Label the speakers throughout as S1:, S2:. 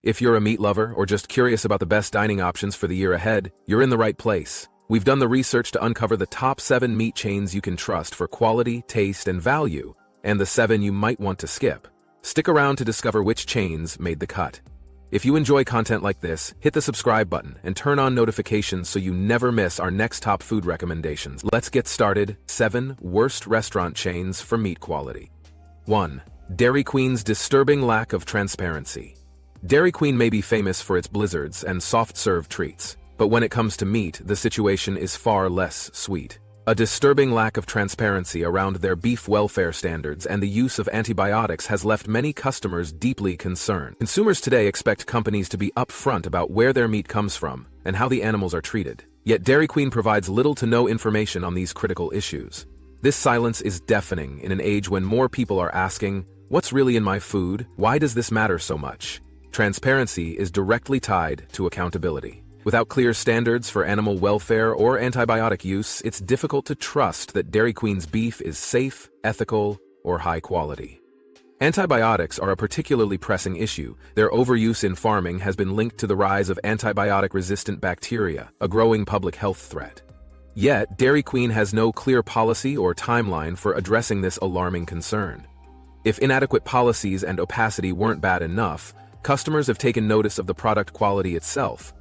S1: If you're a meat lover or just curious about the best dining options for the year ahead, you're in the right place. We've done the research to uncover the top 7 meat chains you can trust for quality, taste, and value, and the 7 you might want to skip. Stick around to discover which chains made the cut. If you enjoy content like this, hit the subscribe button and turn on notifications so you never miss our next top food recommendations. Let's get started. 7 worst restaurant chains for meat quality. 1. Dairy Queen's disturbing lack of transparency. Dairy Queen may be famous for its blizzards and soft-serve treats, but when it comes to meat, the situation is far less sweet. A disturbing lack of transparency around their beef welfare standards and the use of antibiotics has left many customers deeply concerned. Consumers today expect companies to be upfront about where their meat comes from and how the animals are treated. Yet Dairy Queen provides little to no information on these critical issues. This silence is deafening in an age when more people are asking, "What's really in my food? Why does this matter so much?" Transparency is directly tied to accountability. Without clear standards for animal welfare or antibiotic use, it's difficult to trust that Dairy Queen's beef is safe, ethical, or high quality. Antibiotics are a particularly pressing issue. Their overuse in farming has been linked to the rise of antibiotic-resistant bacteria, a growing public health threat. Yet, Dairy Queen has no clear policy or timeline for addressing this alarming concern. If inadequate policies and opacity weren't bad enough, customers have taken notice of the product quality itself.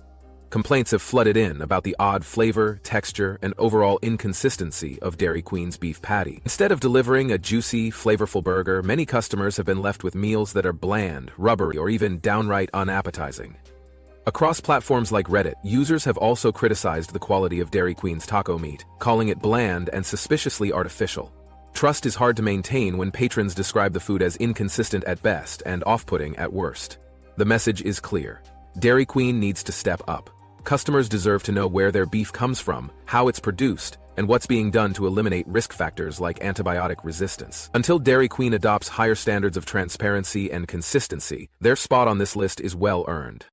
S1: Complaints have flooded in about the odd flavor, texture, and overall inconsistency of Dairy Queen's beef patty. Instead of delivering a juicy, flavorful burger, many customers have been left with meals that are bland, rubbery, or even downright unappetizing. Across platforms like Reddit, users have also criticized the quality of Dairy Queen's taco meat, calling it bland and suspiciously artificial. Trust is hard to maintain when patrons describe the food as inconsistent at best and off-putting at worst. The message is clear. Dairy Queen needs to step up. Customers deserve to know where their beef comes from, how it's produced, and what's being done to eliminate risk factors like antibiotic resistance. Until Dairy Queen adopts higher standards of transparency and consistency, their spot on this list is well earned.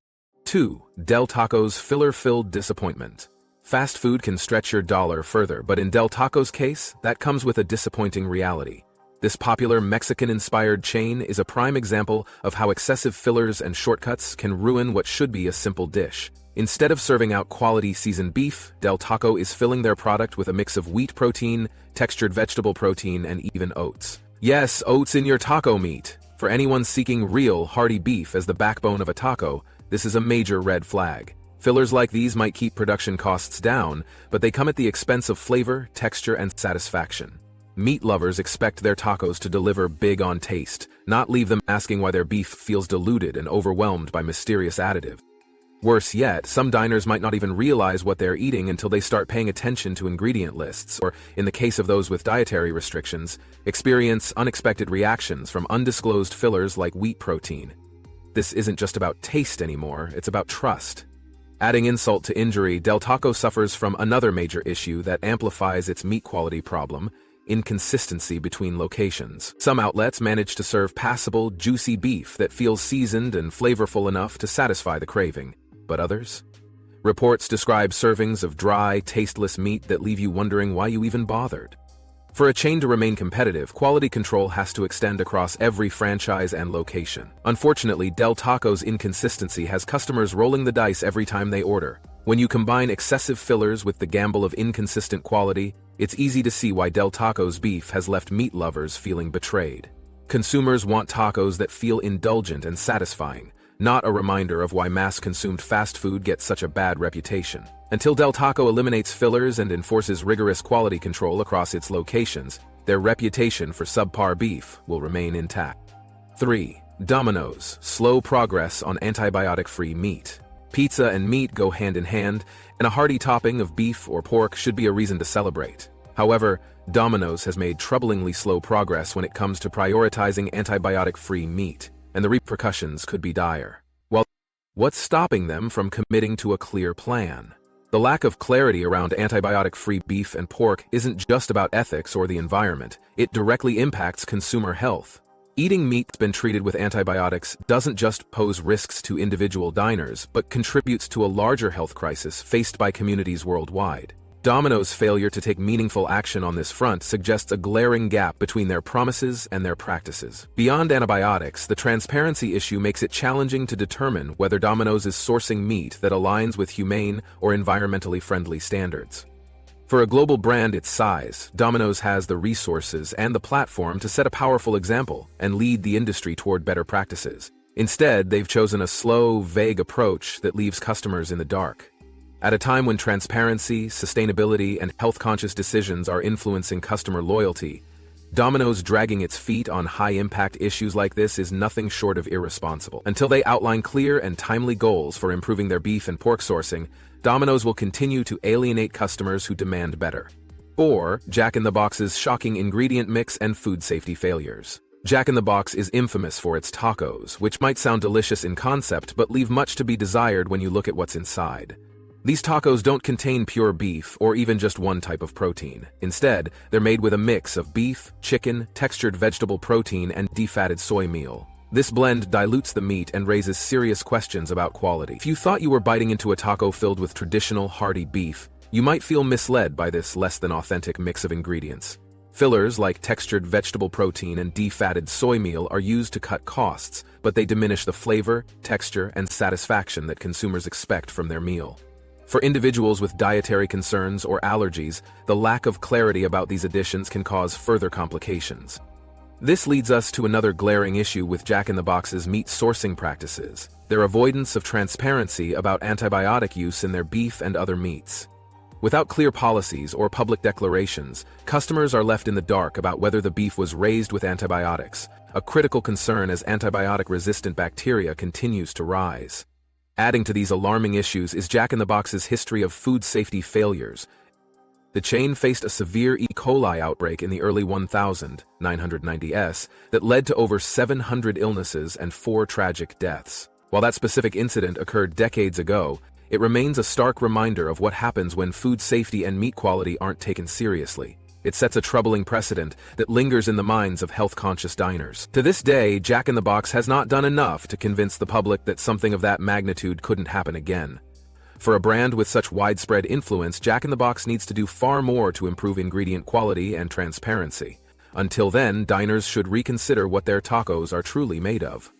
S1: 2. Del Taco's filler-filled disappointment. Fast food can stretch your dollar further, but in Del Taco's case, that comes with a disappointing reality. This popular Mexican-inspired chain is a prime example of how excessive fillers and shortcuts can ruin what should be a simple dish. Instead of serving out quality seasoned beef, Del Taco is filling their product with a mix of wheat protein, textured vegetable protein, and even oats. Yes, oats in your taco meat. For anyone seeking real, hearty beef as the backbone of a taco, this is a major red flag. Fillers like these might keep production costs down, but they come at the expense of flavor, texture, and satisfaction. Meat lovers expect their tacos to deliver big on taste, not leave them asking why their beef feels diluted and overwhelmed by mysterious additives. Worse yet, some diners might not even realize what they're eating until they start paying attention to ingredient lists, or, in the case of those with dietary restrictions, experience unexpected reactions from undisclosed fillers like wheat protein. This isn't just about taste anymore, it's about trust. Adding insult to injury, Del Taco suffers from another major issue that amplifies its meat quality problem: inconsistency between locations. Some outlets manage to serve passable, juicy beef that feels seasoned and flavorful enough to satisfy the craving. But others? Reports describe servings of dry, tasteless meat that leave you wondering why you even bothered. For a chain to remain competitive, quality control has to extend across every franchise and location. Unfortunately, Del Taco's inconsistency has customers rolling the dice every time they order. When you combine excessive fillers with the gamble of inconsistent quality, it's easy to see why Del Taco's beef has left meat lovers feeling betrayed. Consumers want tacos that feel indulgent and satisfying, not a reminder of why mass-consumed fast food gets such a bad reputation. Until Del Taco eliminates fillers and enforces rigorous quality control across its locations, their reputation for subpar beef will remain intact. 3. Domino's slow progress on antibiotic-free meat. Pizza and meat go hand in hand, and a hearty topping of beef or pork should be a reason to celebrate. However, Domino's has made troublingly slow progress when it comes to prioritizing antibiotic-free meat, and the repercussions could be dire. Well, what's stopping them from committing to a clear plan? The lack of clarity around antibiotic-free beef and pork isn't just about ethics or the environment, it directly impacts consumer health. Eating meat that's been treated with antibiotics doesn't just pose risks to individual diners, but contributes to a larger health crisis faced by communities worldwide. Domino's failure to take meaningful action on this front suggests a glaring gap between their promises and their practices. Beyond antibiotics, the transparency issue makes it challenging to determine whether Domino's is sourcing meat that aligns with humane or environmentally friendly standards. For a global brand its size, Domino's has the resources and the platform to set a powerful example and lead the industry toward better practices. Instead, they've chosen a slow, vague approach that leaves customers in the dark. At a time when transparency, sustainability, and health-conscious decisions are influencing customer loyalty, Domino's dragging its feet on high-impact issues like this is nothing short of irresponsible. Until they outline clear and timely goals for improving their beef and pork sourcing, Domino's will continue to alienate customers who demand better. Or Jack in the Box's shocking ingredient mix and food safety failures. Jack in the Box is infamous for its tacos, which might sound delicious in concept but leave much to be desired when you look at what's inside. These tacos don't contain pure beef or even just one type of protein. Instead, they're made with a mix of beef, chicken, textured vegetable protein, and defatted soy meal. This blend dilutes the meat and raises serious questions about quality. If you thought you were biting into a taco filled with traditional, hearty beef, you might feel misled by this less-than-authentic mix of ingredients. Fillers like textured vegetable protein and defatted soy meal are used to cut costs, but they diminish the flavor, texture, and satisfaction that consumers expect from their meal. For individuals with dietary concerns or allergies, the lack of clarity about these additions can cause further complications. This leads us to another glaring issue with Jack in the Box's meat sourcing practices: their avoidance of transparency about antibiotic use in their beef and other meats. Without clear policies or public declarations, customers are left in the dark about whether the beef was raised with antibiotics, a critical concern as antibiotic-resistant bacteria continues to rise. Adding to these alarming issues is Jack in the Box's history of food safety failures. The chain faced a severe E. coli outbreak in the early 1990s that led to over 700 illnesses and 4 tragic deaths. While that specific incident occurred decades ago, it remains a stark reminder of what happens when food safety and meat quality aren't taken seriously. It sets a troubling precedent that lingers in the minds of health-conscious diners. To this day, Jack in the Box has not done enough to convince the public that something of that magnitude couldn't happen again. For a brand with such widespread influence, Jack in the Box needs to do far more to improve ingredient quality and transparency. Until then, diners should reconsider what their tacos are truly made of.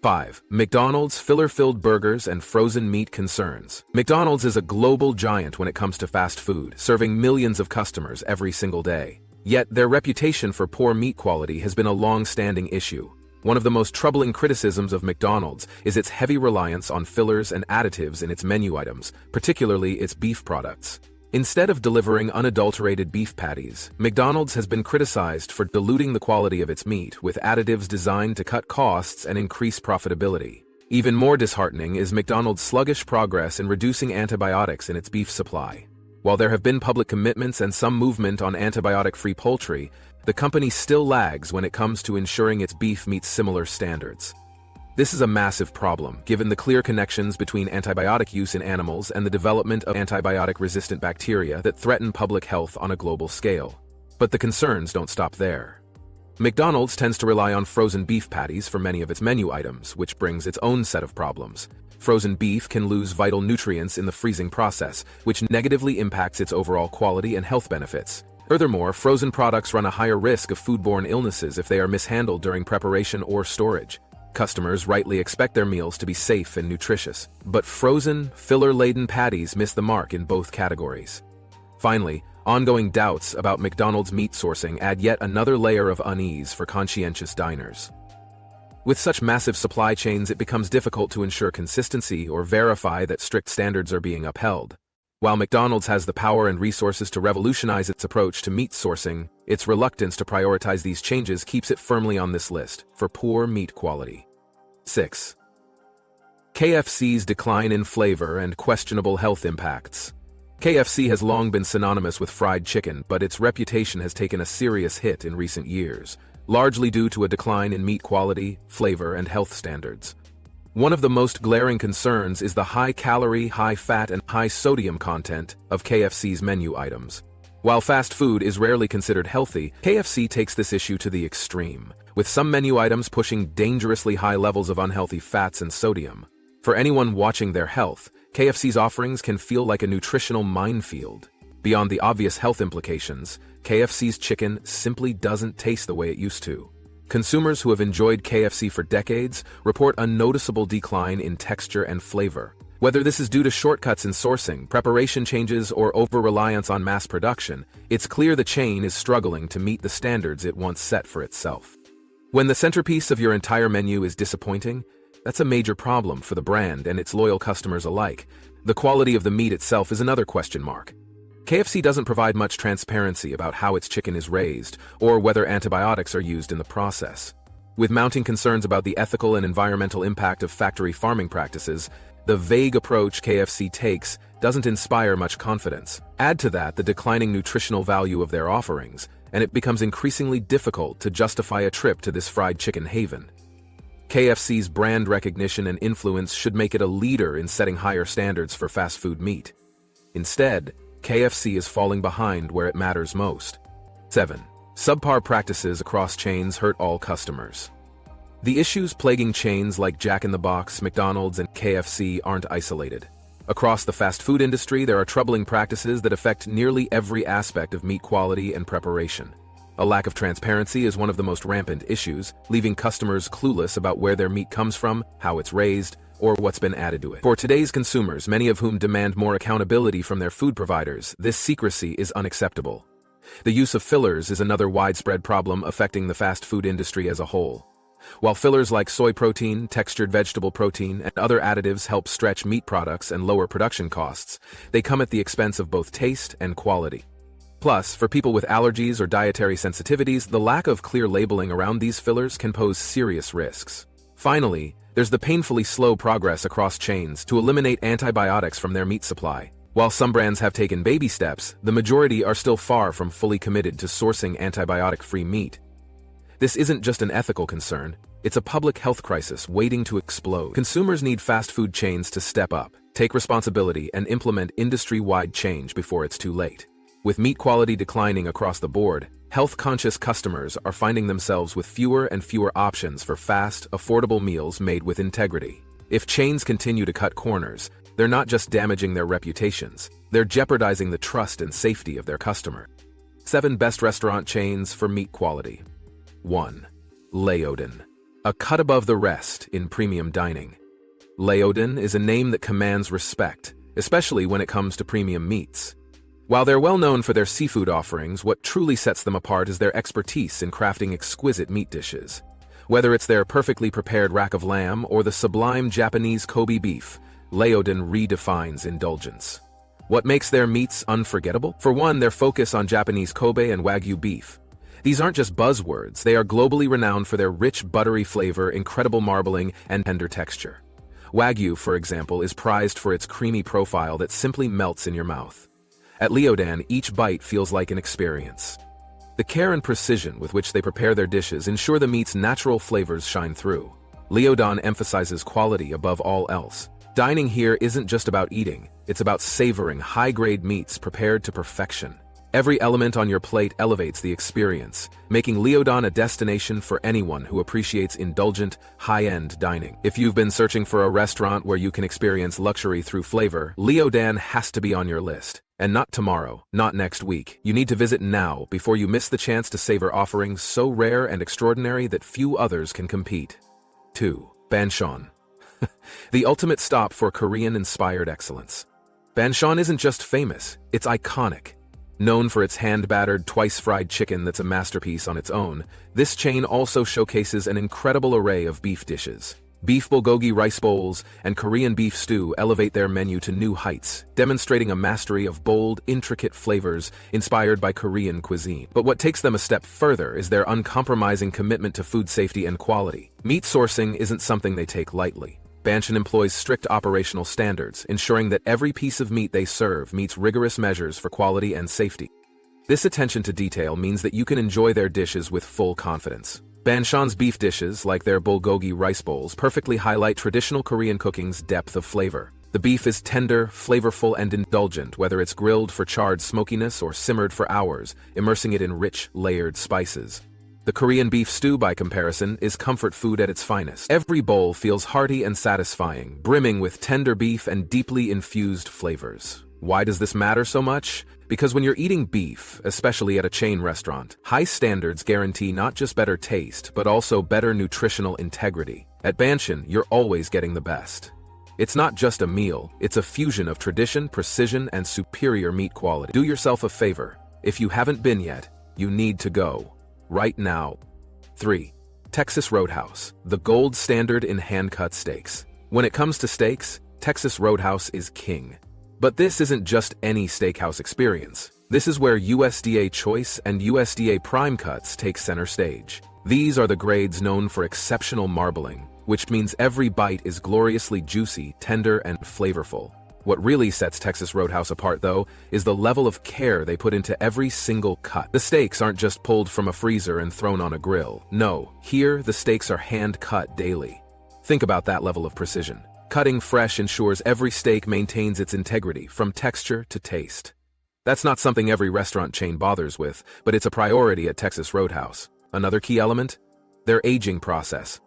S1: 5. McDonald's filler-filled burgers and frozen meat concerns. McDonald's is a global giant when it comes to fast food, serving millions of customers every single day. Yet, their reputation for poor meat quality has been a long-standing issue. One of the most troubling criticisms of McDonald's is its heavy reliance on fillers and additives in its menu items, particularly its beef products. Instead of delivering unadulterated beef patties, McDonald's has been criticized for diluting the quality of its meat with additives designed to cut costs and increase profitability. Even more disheartening is McDonald's sluggish progress in reducing antibiotics in its beef supply. While there have been public commitments and some movement on antibiotic-free poultry, the company still lags when it comes to ensuring its beef meets similar standards. This is a massive problem, given the clear connections between antibiotic use in animals and the development of antibiotic-resistant bacteria that threaten public health on a global scale. But the concerns don't stop there. McDonald's tends to rely on frozen beef patties for many of its menu items, which brings its own set of problems. Frozen beef can lose vital nutrients in the freezing process, which negatively impacts its overall quality and health benefits. Furthermore, frozen products run a higher risk of foodborne illnesses if they are mishandled during preparation or storage. Customers rightly expect their meals to be safe and nutritious, but frozen, filler-laden patties miss the mark in both categories. Finally, ongoing doubts about McDonald's meat sourcing add yet another layer of unease for conscientious diners. With such massive supply chains, it becomes difficult to ensure consistency or verify that strict standards are being upheld. While McDonald's has the power and resources to revolutionize its approach to meat sourcing, its reluctance to prioritize these changes keeps it firmly on this list for poor meat quality. 6. KFC's decline in flavor and questionable health impacts. KFC has long been synonymous with fried chicken, but its reputation has taken a serious hit in recent years, largely due to a decline in meat quality, flavor, and health standards. One of the most glaring concerns is the high-calorie, high-fat, and high-sodium content of KFC's menu items. While fast food is rarely considered healthy, KFC takes this issue to the extreme, with some menu items pushing dangerously high levels of unhealthy fats and sodium. For anyone watching their health, KFC's offerings can feel like a nutritional minefield. Beyond the obvious health implications, KFC's chicken simply doesn't taste the way it used to. Consumers who have enjoyed KFC for decades report a noticeable decline in texture and flavor. Whether this is due to shortcuts in sourcing, preparation changes, or over-reliance on mass production, it's clear the chain is struggling to meet the standards it once set for itself. When the centerpiece of your entire menu is disappointing, that's a major problem for the brand and its loyal customers alike. The quality of the meat itself is another question mark. KFC doesn't provide much transparency about how its chicken is raised or whether antibiotics are used in the process. With mounting concerns about the ethical and environmental impact of factory farming practices, the vague approach KFC takes doesn't inspire much confidence. Add to that the declining nutritional value of their offerings, and it becomes increasingly difficult to justify a trip to this fried chicken haven. KFC's brand recognition and influence should make it a leader in setting higher standards for fast food meat. Instead, KFC is falling behind where it matters most. 7. Subpar practices across chains hurt all customers. The issues plaguing chains like Jack in the Box, McDonald's, and KFC aren't isolated. Across the fast food industry, there are troubling practices that affect nearly every aspect of meat quality and preparation. A lack of transparency is one of the most rampant issues, leaving customers clueless about where their meat comes from, how it's raised, or what's been added to it. For today's consumers, many of whom demand more accountability from their food providers, this secrecy is unacceptable. The use of fillers is another widespread problem affecting the fast food industry as a whole. While fillers like soy protein, textured vegetable protein, and other additives help stretch meat products and lower production costs, they come at the expense of both taste and quality. Plus, for people with allergies or dietary sensitivities, the lack of clear labeling around these fillers can pose serious risks. Finally, there's the painfully slow progress across chains to eliminate antibiotics from their meat supply. While some brands have taken baby steps, the majority are still far from fully committed to sourcing antibiotic-free meat. This isn't just an ethical concern, it's a public health crisis waiting to explode. Consumers need fast food chains to step up, take responsibility, and implement industry-wide change before it's too late. With meat quality declining across the board, health-conscious customers are finding themselves with fewer and fewer options for fast, affordable meals made with integrity. If chains continue to cut corners, they're not just damaging their reputations, they're jeopardizing the trust and safety of their customer. 7 best restaurant chains for meat quality. 1. Leodin. A cut above the rest in premium dining. Leodin is a name that commands respect, especially when it comes to premium meats. While they're well known for their seafood offerings, what truly sets them apart is their expertise in crafting exquisite meat dishes. Whether it's their perfectly prepared rack of lamb or the sublime Japanese Kobe beef, Leodin redefines indulgence. What makes their meats unforgettable? For one, their focus on Japanese Kobe and Wagyu beef. These aren't just buzzwords, they are globally renowned for their rich, buttery flavor, incredible marbling, and tender texture. Wagyu, for example, is prized for its creamy profile that simply melts in your mouth. At Leodin, each bite feels like an experience. The care and precision with which they prepare their dishes ensure the meat's natural flavors shine through. Leodin emphasizes quality above all else. Dining here isn't just about eating, it's about savoring high-grade meats prepared to perfection. Every element on your plate elevates the experience, making Leodin a destination for anyone who appreciates indulgent, high-end dining. If you've been searching for a restaurant where you can experience luxury through flavor, Leodin has to be on your list. And not tomorrow, not next week. You need to visit now before you miss the chance to savor offerings so rare and extraordinary that few others can compete. 2. Banchon. The ultimate stop for Korean-inspired excellence. Banchon isn't just famous, it's iconic. Known for its hand-battered, twice-fried chicken that's a masterpiece on its own, this chain also showcases an incredible array of beef dishes. Beef bulgogi rice bowls and Korean beef stew elevate their menu to new heights, demonstrating a mastery of bold, intricate flavors inspired by Korean cuisine. But what takes them a step further is their uncompromising commitment to food safety and quality. Meat sourcing isn't something they take lightly. Banchon employs strict operational standards, ensuring that every piece of meat they serve meets rigorous measures for quality and safety. This attention to detail means that you can enjoy their dishes with full confidence. Banchon's beef dishes, like their bulgogi rice bowls, perfectly highlight traditional Korean cooking's depth of flavor. The beef is tender, flavorful, and indulgent, whether it's grilled for charred smokiness or simmered for hours, immersing it in rich, layered spices. The Korean beef stew, by comparison, is comfort food at its finest. Every bowl feels hearty and satisfying, brimming with tender beef and deeply infused flavors. Why does this matter so much? Because when you're eating beef, especially at a chain restaurant, high standards guarantee not just better taste, but also better nutritional integrity. At Banshin, you're always getting the best. It's not just a meal, it's a fusion of tradition, precision, and superior meat quality. Do yourself a favor. If you haven't been yet, you need to go. Right now. 3. Texas Roadhouse, the gold standard in hand-cut steaks. When it comes to steaks, Texas Roadhouse is king. But this isn't just any steakhouse experience. This is where USDA Choice and USDA Prime Cuts take center stage. These are the grades known for exceptional marbling, which means every bite is gloriously juicy, tender, and flavorful. What really sets Texas Roadhouse apart, though, is the level of care they put into every single cut. The steaks aren't just pulled from a freezer and thrown on a grill. No, here the steaks are hand-cut daily. Think about that level of precision. Cutting fresh ensures every steak maintains its integrity, from texture to taste. That's not something every restaurant chain bothers with, but it's a priority at Texas Roadhouse. Another key element? Their aging process.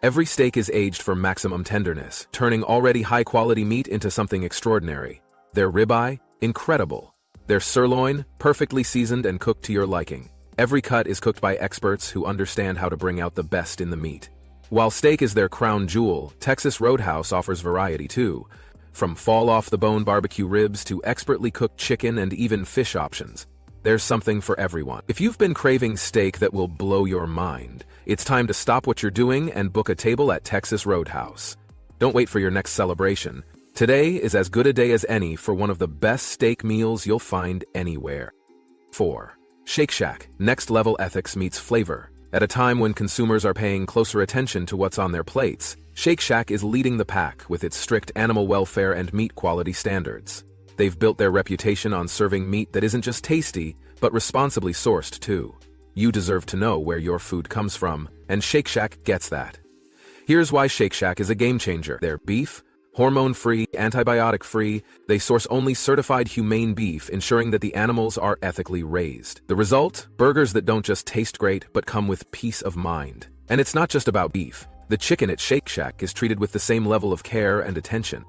S1: Every steak is aged for maximum tenderness, turning already high-quality meat into something extraordinary. Their ribeye? Incredible. Their sirloin? Perfectly seasoned and cooked to your liking. Every cut is cooked by experts who understand how to bring out the best in the meat. While steak is their crown jewel, Texas Roadhouse offers variety too. From fall-off-the-bone barbecue ribs to expertly cooked chicken and even fish options. There's something for everyone. If you've been craving steak that will blow your mind, it's time to stop what you're doing and book a table at Texas Roadhouse. Don't wait for your next celebration. Today is as good a day as any for one of the best steak meals you'll find anywhere. 4. Shake Shack. Next-level ethics meets flavor. At a time when consumers are paying closer attention to what's on their plates, Shake Shack is leading the pack with its strict animal welfare and meat quality standards. They've built their reputation on serving meat that isn't just tasty, but responsibly sourced too. You deserve to know where your food comes from, and Shake Shack gets that. Here's why Shake Shack is a game changer. They're beef, hormone-free, antibiotic-free. They source only certified humane beef, ensuring that the animals are ethically raised. The result? Burgers that don't just taste great, but come with peace of mind. And it's not just about beef. The chicken at Shake Shack is treated with the same level of care and attention.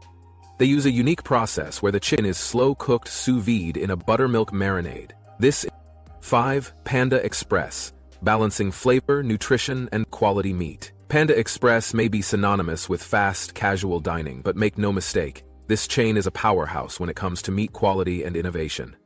S1: They use a unique process where the chicken is slow-cooked sous vide in a buttermilk marinade. This is 5. Panda Express, balancing flavor, nutrition, and quality meat. Panda Express may be synonymous with fast, casual dining, but make no mistake, this chain is a powerhouse when it comes to meat quality and innovation.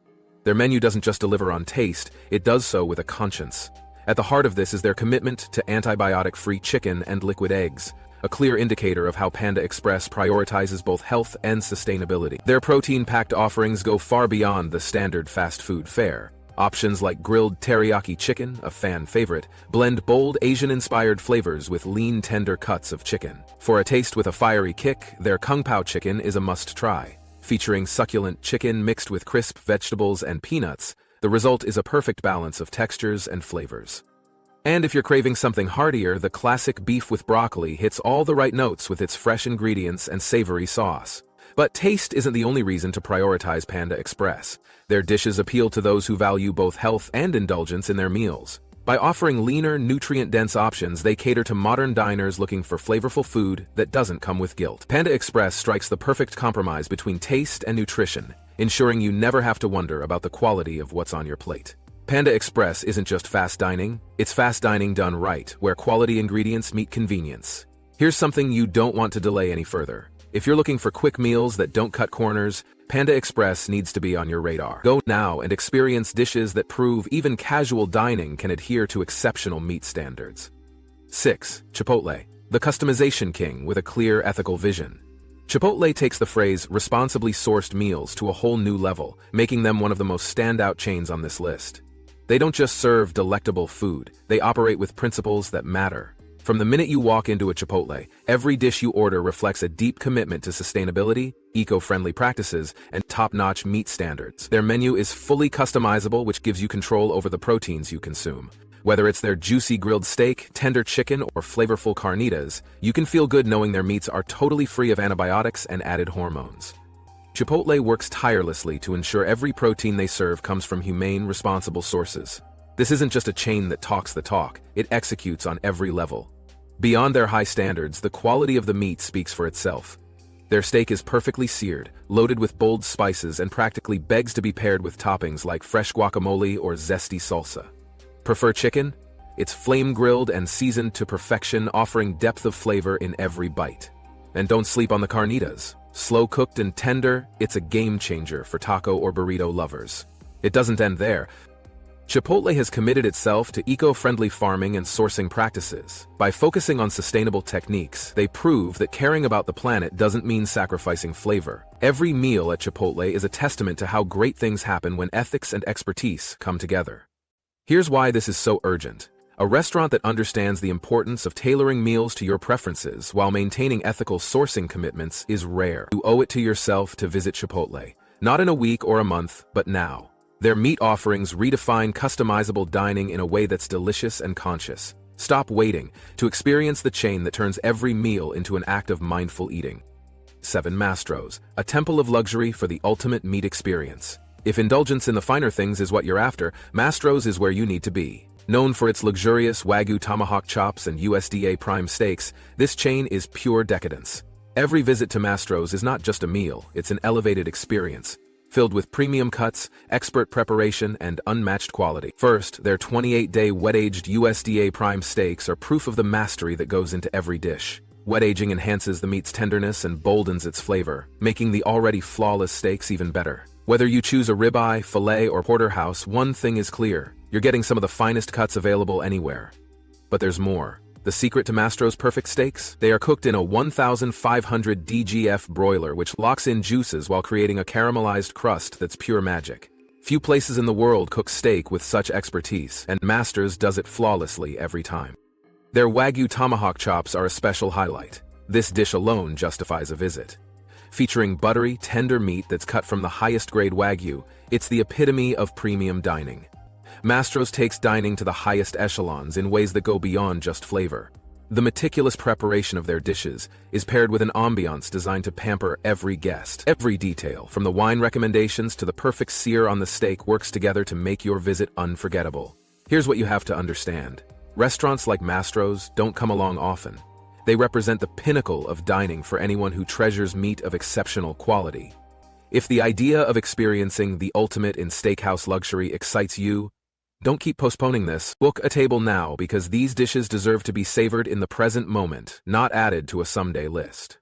S1: Their menu doesn't just deliver on taste, it does so with a conscience. At the heart of this is their commitment to antibiotic-free chicken and liquid eggs, a clear indicator of how Panda Express prioritizes both health and sustainability. Their protein-packed offerings go far beyond the standard fast food fare. Options like grilled teriyaki chicken, a fan favorite, blend bold Asian-inspired flavors with lean, tender cuts of chicken. For a taste with a fiery kick, their Kung Pao chicken is a must-try. Featuring succulent chicken mixed with crisp vegetables and peanuts, the result is a perfect balance of textures and flavors. And if you're craving something heartier, the classic beef with broccoli hits all the right notes with its fresh ingredients and savory sauce. But taste isn't the only reason to prioritize Panda Express. Their dishes appeal to those who value both health and indulgence in their meals. By offering leaner, nutrient-dense options, they cater to modern diners looking for flavorful food that doesn't come with guilt. Panda Express strikes the perfect compromise between taste and nutrition, ensuring you never have to wonder about the quality of what's on your plate. Panda Express isn't just fast dining, it's fast dining done right, where quality ingredients meet convenience. Here's something you don't want to delay any further. If you're looking for quick meals that don't cut corners, Panda Express needs to be on your radar. Go now and experience dishes that prove even casual dining can adhere to exceptional meat standards. 6. Chipotle, the customization king with a clear ethical vision. Chipotle takes the phrase responsibly sourced meals to a whole new level, making them one of the most standout chains on this list. They don't just serve delectable food, they operate with principles that matter. From the minute you walk into a Chipotle, every dish you order reflects a deep commitment to sustainability, eco-friendly practices, and top-notch meat standards. Their menu is fully customizable, which gives you control over the proteins you consume. Whether it's their juicy grilled steak, tender chicken, or flavorful carnitas, you can feel good knowing their meats are totally free of antibiotics and added hormones. Chipotle works tirelessly to ensure every protein they serve comes from humane, responsible sources. This isn't just a chain that talks the talk, it executes on every level. Beyond their high standards, the quality of the meat speaks for itself. Their steak is perfectly seared, loaded with bold spices, and practically begs to be paired with toppings like fresh guacamole or zesty salsa. Prefer chicken? It's flame-grilled and seasoned to perfection, offering depth of flavor in every bite. And don't sleep on the carnitas. Slow-cooked and tender, it's a game-changer for taco or burrito lovers. It doesn't end there. Chipotle has committed itself to eco-friendly farming and sourcing practices. By focusing on sustainable techniques, they prove that caring about the planet doesn't mean sacrificing flavor. Every meal at Chipotle is a testament to how great things happen when ethics and expertise come together. Here's why this is so urgent. A restaurant that understands the importance of tailoring meals to your preferences while maintaining ethical sourcing commitments is rare. You owe it to yourself to visit Chipotle. Not in a week or a month, but now. Their meat offerings redefine customizable dining in a way that's delicious and conscious. Stop waiting to experience the chain that turns every meal into an act of mindful eating. 7 Mastro's, a temple of luxury for the ultimate meat experience. If indulgence in the finer things is what you're after, Mastro's is where you need to be. Known for its luxurious Wagyu tomahawk chops and USDA prime steaks, this chain is pure decadence. Every visit to Mastro's is not just a meal, it's an elevated experience, filled with premium cuts, expert preparation, and unmatched quality. First, their 28-day wet-aged USDA prime steaks are proof of the mastery that goes into every dish. Wet aging enhances the meat's tenderness and boldens its flavor, making the already flawless steaks even better. Whether you choose a ribeye, filet, or porterhouse, one thing is clear. You're getting some of the finest cuts available anywhere. But there's more. The secret to Mastro's perfect steaks? They are cooked in a 1,500 DGF broiler which locks in juices while creating a caramelized crust that's pure magic. Few places in the world cook steak with such expertise, and Mastro's does it flawlessly every time. Their Wagyu tomahawk chops are a special highlight. This dish alone justifies a visit. Featuring buttery, tender meat that's cut from the highest grade Wagyu, it's the epitome of premium dining. Mastro's takes dining to the highest echelons in ways that go beyond just flavor. The meticulous preparation of their dishes is paired with an ambiance designed to pamper every guest. Every detail, from the wine recommendations to the perfect sear on the steak, works together to make your visit unforgettable. Here's what you have to understand. Restaurants like Mastro's don't come along often. They represent the pinnacle of dining for anyone who treasures meat of exceptional quality. If the idea of experiencing the ultimate in steakhouse luxury excites you, don't keep postponing this. Book a table now because these dishes deserve to be savored in the present moment, not added to a someday list.